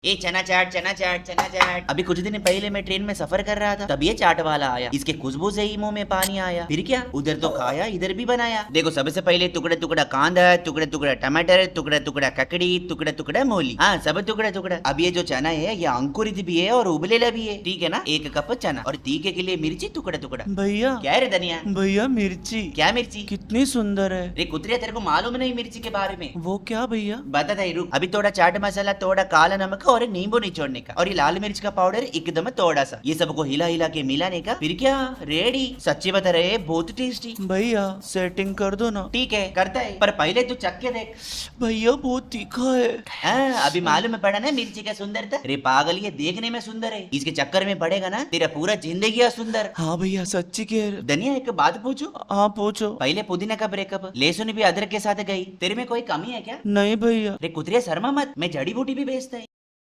ए चना चाट चना चाट चना चाट। अभी कुछ दिन पहले मैं ट्रेन में सफर कर रहा था, तब ये चाट वाला आया। इसके खुशबू से ही मुंह में पानी आया। फिर क्या, उधर तो खाया, इधर भी बनाया। देखो, सबसे पहले टुकड़ा टुकड़ा कांदा, टुकड़ा टुकड़ा टमाटर, टुकड़ा टुकड़ा ककड़ी, टुकड़ा टुकड़ा मूली। हाँ, सब टुकड़ा टुकड़ा। अब ये जो चना है, ये अंकुरित भी है और उबलेला भी है, ठीक है ना। 1 कप चना और तीखे के लिए मिर्ची टुकड़ा टुकड़ा। भैया क्या है रे धनिया? भैया मिर्ची क्या मिर्ची? कितनी सुंदर है। रे कुतरिया, तेरे को मालूम नहीं मिर्ची के बारे में? वो क्या भैया? बता था, रुक। अभी थोड़ा चाट मसाला, थोड़ा काला नमक और नींबू निचोड़ने का, और ये लाल मिर्च का पाउडर एकदम थोड़ा सा, ये सबको हिला हिला के मिलाने का। फिर क्या, रेडी। सच्ची बता रहे, बहुत टेस्टी। भैया सेटिंग कर दो ना। ठीक है, करता है, पर पहले तू चख के देख। भैया बहुत तीखा है। हाँ, अभी मालूम पड़ा ना मिर्ची का सुंदरता। अरे पागल, ये देखने में सुंदर है, इसके चक्कर में पड़ेगा ना तेरा पूरा जिंदगी सुंदर। हाँ भैया सच्ची कह रहे। धनिया, एक बात पूछू? हाँ पूछो। पहले पुदीना का ब्रेकअप, लहसुन भी अदरक के साथ गई, तेरे में कोई कमी है क्या? नहीं भैया। रे कुतरिया, शर्मा मत, मैं जड़ी बूटी भी बेचता है।